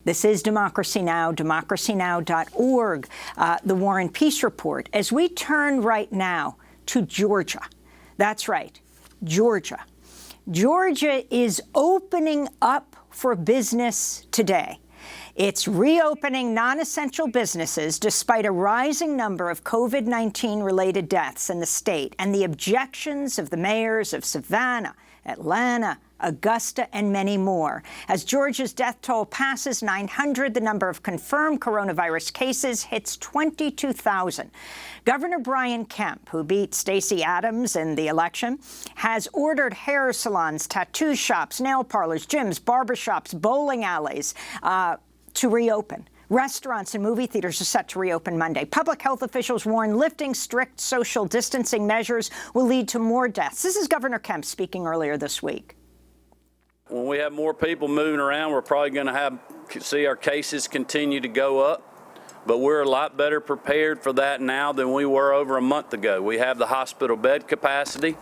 This is Democracy Now!, democracynow.org, the War and Peace Report. As we turn right now to Georgia, that's right, Georgia. Georgia is opening up for business today. It's reopening non-essential businesses despite a rising number of COVID-19 related deaths in the state and the objections of the mayors of Savannah, Atlanta, Augusta, and many more. As Georgia's death toll passes 900, the number of confirmed coronavirus cases hits 22,000. Governor Brian Kemp, who beat Stacey Abrams in the election, has ordered hair salons, tattoo shops, nail parlors, gyms, barbershops, bowling alleys to reopen. Restaurants and movie theaters are set to reopen Monday. Public health officials warn lifting strict social distancing measures will lead to more deaths. This is Governor Kemp speaking earlier this week. When we have more people moving around, we're probably going to see our cases continue to go up. But we're a lot better prepared for that now than we were over a month ago. We have the hospital bed capacity.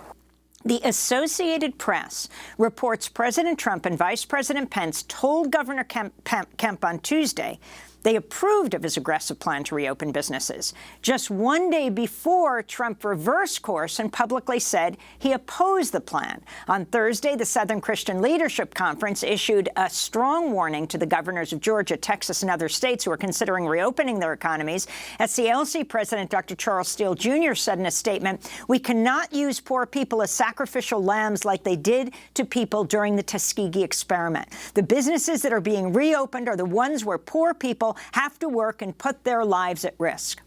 The Associated Press reports President Trump and Vice President Pence told Governor Kemp on Tuesday they approved of his aggressive plan to reopen businesses. Just one day before, Trump reversed course and publicly said he opposed the plan. On Thursday, the Southern Christian Leadership Conference issued a strong warning to the governors of Georgia, Texas, and other states who are considering reopening their economies. SCLC President Dr. Charles Steele Jr. said in a statement, "We cannot use poor people as sacrificial lambs like they did to people during the Tuskegee experiment. The businesses that are being reopened are the ones where poor people have to work and put their lives at risk."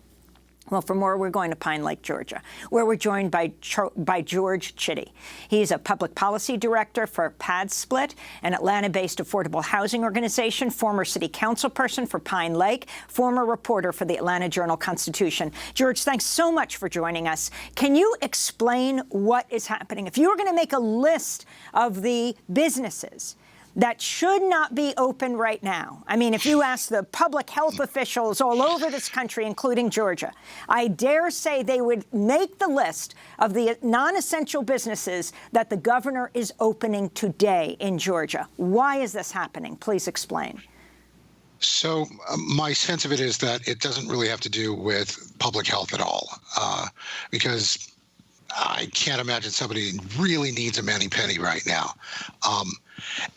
Well, for more, we're going to Pine Lake, Georgia, where we're joined by George Chidi. He's a public policy director for PadSplit, an Atlanta-based affordable housing organization, former city council person for Pine Lake, former reporter for the Atlanta Journal-Constitution. George, thanks so much for joining us. Can you explain what is happening? If you were going to make a list of the businesses that should not be open right now. I mean, if you ask the public health officials all over this country, including Georgia, I dare say they would make the list of the non-essential businesses that the governor is opening today in Georgia. Why is this happening? Please explain. So my sense of it is that it doesn't really have to do with public health at all, because I can't imagine somebody really needs a mani-pedi right now.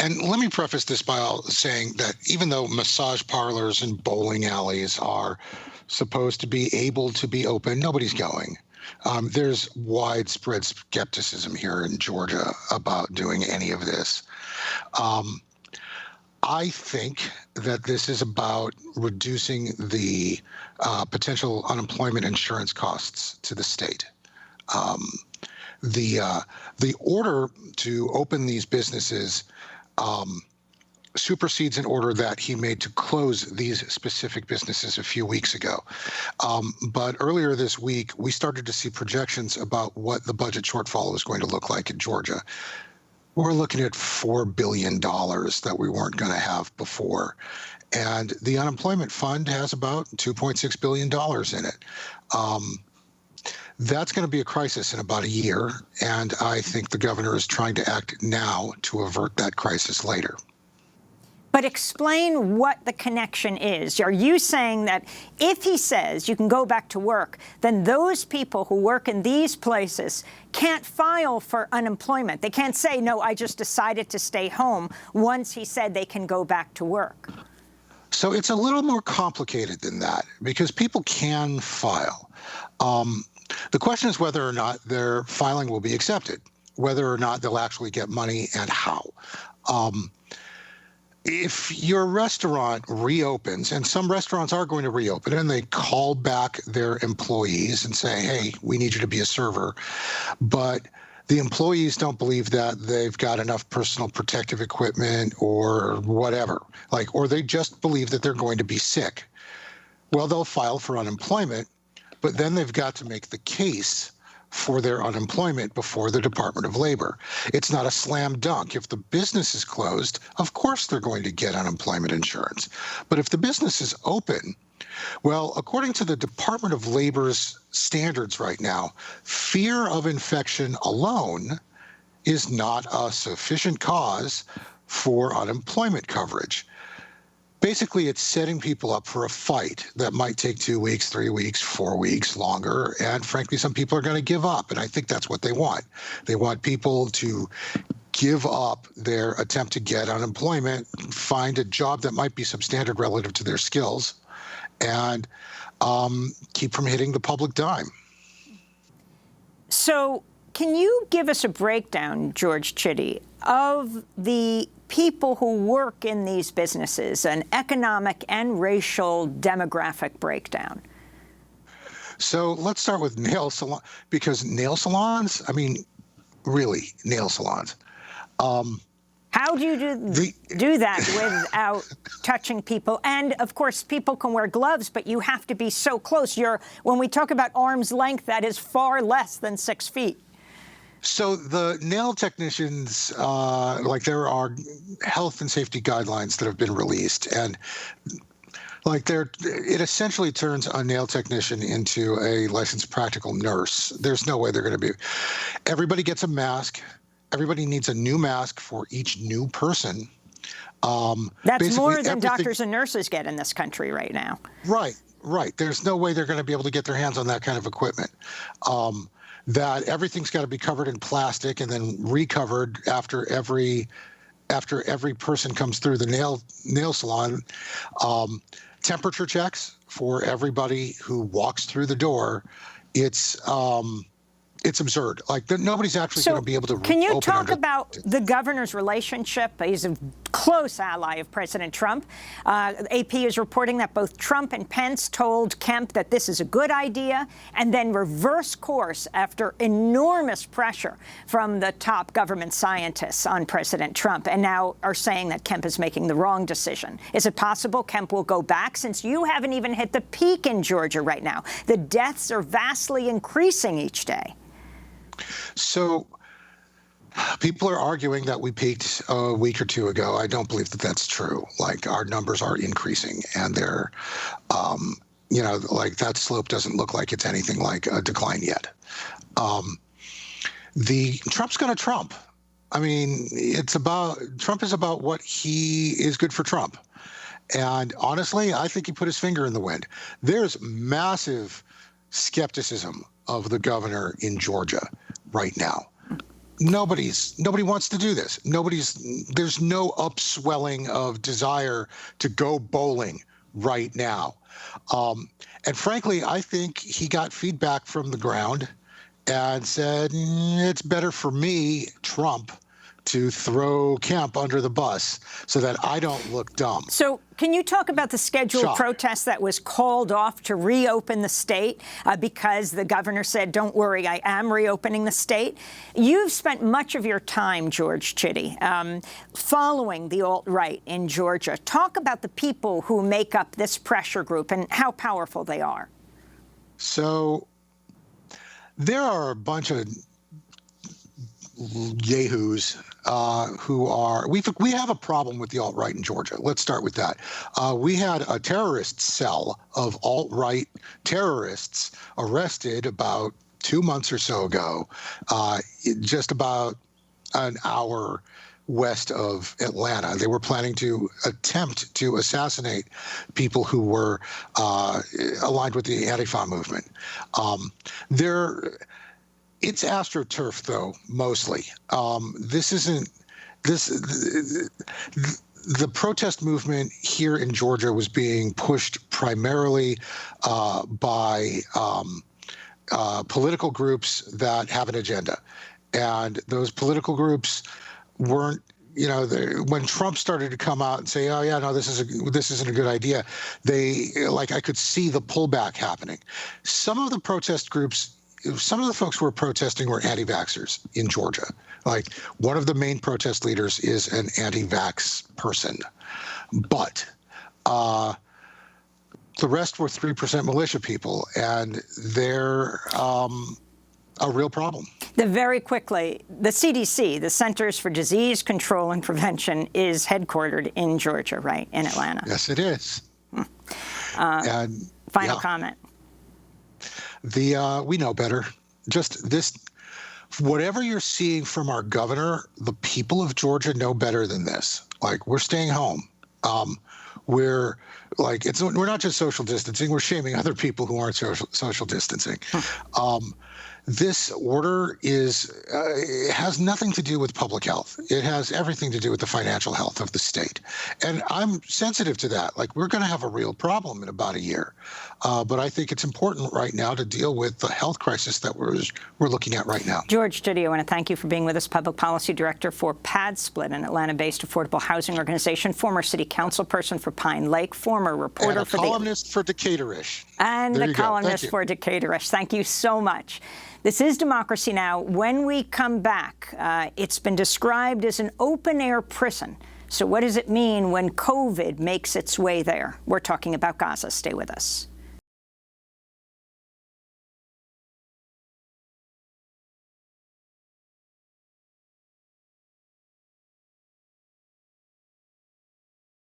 And let me preface this by saying that even though massage parlors and bowling alleys are supposed to be able to be open, nobody's going. There's widespread skepticism here in Georgia about doing any of this. I think that this is about reducing the potential unemployment insurance costs to the state. The order to open these businesses supersedes an order that he made to close these specific businesses a few weeks ago. But earlier this week, we started to see projections about what the budget shortfall was going to look like in Georgia. We're looking at $4 billion that we weren't going to have before. And the unemployment fund has about $2.6 billion in it. That's going to be a crisis in about a year, and I think the governor is trying to act now to avert that crisis later. But explain what the connection is. Are you saying that if he says you can go back to work, then those people who work in these places can't file for unemployment? They can't say, no, I just decided to stay home once he said they can go back to work. So it's a little more complicated than that, because people can file. The question is whether or not their filing will be accepted, whether or not they'll actually get money and how. If your restaurant reopens, and some restaurants are going to reopen, and they call back their employees and say, hey, we need you to be a server, but the employees don't believe that they've got enough personal protective equipment or whatever, or they just believe that they're going to be sick, well, they'll file for unemployment. But then they've got to make the case for their unemployment before the Department of Labor. It's not a slam dunk. If the business is closed, of course they're going to get unemployment insurance. But if the business is open, well, according to the Department of Labor's standards right now, fear of infection alone is not a sufficient cause for unemployment coverage. basically it's setting people up for a fight that might take 2 weeks, 3 weeks, 4 weeks longer. And frankly, some people are going to give up. And I think that's what they want. They want people to give up their attempt to get unemployment, find a job that might be substandard relative to their skills, and keep from hitting the public dime. So can you give us a breakdown, George Chidi, of the people who work in these businesses, an economic and racial demographic breakdown? So let's start with nail salon, because nail salons, I mean, really, nail salons. How do you do that without touching people? And, of course, people can wear gloves, but you have to be so close. When we talk about arm's length, that is far less than 6 feet. So the nail technicians, there are health and safety guidelines that have been released, and it essentially turns a nail technician into a licensed practical nurse. There's no way they're going to be. Everybody gets a mask. Everybody needs a new mask for each new person. That's more than doctors and nurses get in this country right now. Right. There's no way they're going to be able to get their hands on that kind of equipment. That everything's got to be covered in plastic and then recovered after every person comes through the nail salon. Temperature checks for everybody who walks through the door. It's absurd. Nobody's actually going to be able to. Can you talk about the governor's relationship? He's a close ally of President Trump. AP is reporting that both Trump and Pence told Kemp that this is a good idea, and then reverse course after enormous pressure from the top government scientists on President Trump, and now are saying that Kemp is making the wrong decision. Is it possible Kemp will go back, since you haven't even hit the peak in Georgia right now? The deaths are vastly increasing each day. So people are arguing that we peaked a week or two ago. I don't believe that that's true. Our numbers are increasing, and they're, that slope doesn't look like it's anything like a decline yet. Trump's going to Trump. I mean, Trump is about what he is good for Trump. And honestly, I think he put his finger in the wind. There's massive skepticism of the governor in Georgia right now. Nobody wants to do this. There's no upswelling of desire to go bowling right now. And frankly, I think he got feedback from the ground and said, it's better for me, Trump, to throw Kemp under the bus so that I don't look dumb. So can you talk about the scheduled protest that was called off to reopen the state because the governor said, don't worry, I am reopening the state? You've spent much of your time, George Chidi, following the alt-right in Georgia. Talk about the people who make up this pressure group and how powerful they are. So there are a bunch of yahoos we have a problem with the alt-right in Georgia. Let's start with that. We had a terrorist cell of alt-right terrorists arrested about 2 months or so ago, just about an hour west of Atlanta. They were planning to attempt to assassinate people who were aligned with the Antifa movement. It's AstroTurf, though, mostly. The protest movement here in Georgia was being pushed primarily by political groups that have an agenda. And those political groups weren't, when Trump started to come out and say, oh, yeah, no, this isn't a good idea, I could see the pullback happening. Some of the protest groups, some of the folks who were protesting were anti-vaxxers in Georgia. One of the main protest leaders is an anti-vax person. But the rest were 3% militia people, and they're a real problem. Very quickly, the CDC, the Centers for Disease Control and Prevention, is headquartered in Georgia, right, in Atlanta? Yes, it is. Final comment. We know better. Just this, whatever you're seeing from our governor, the people of Georgia know better than this. We're staying home. where like we're not just social distancing, we're shaming other people who aren't social distancing. This order has nothing to do with public health. It has everything to do with the financial health of the state. And I'm sensitive to that. Like, we're going to have a real problem in about a year. But I think it's important right now to deal with the health crisis that we're looking at right now. George Chidi, I want to thank you for being with us, Public Policy Director for PadSplit, an Atlanta-based affordable housing organization, former city council person for Pine Lake, former reporter and a for columnist for Decaturish. And the columnist for Decaturish. Thank you so much. This is Democracy Now! When we come back, it's been described as an open-air prison. So what does it mean when COVID makes its way there? We're talking about Gaza. Stay with us.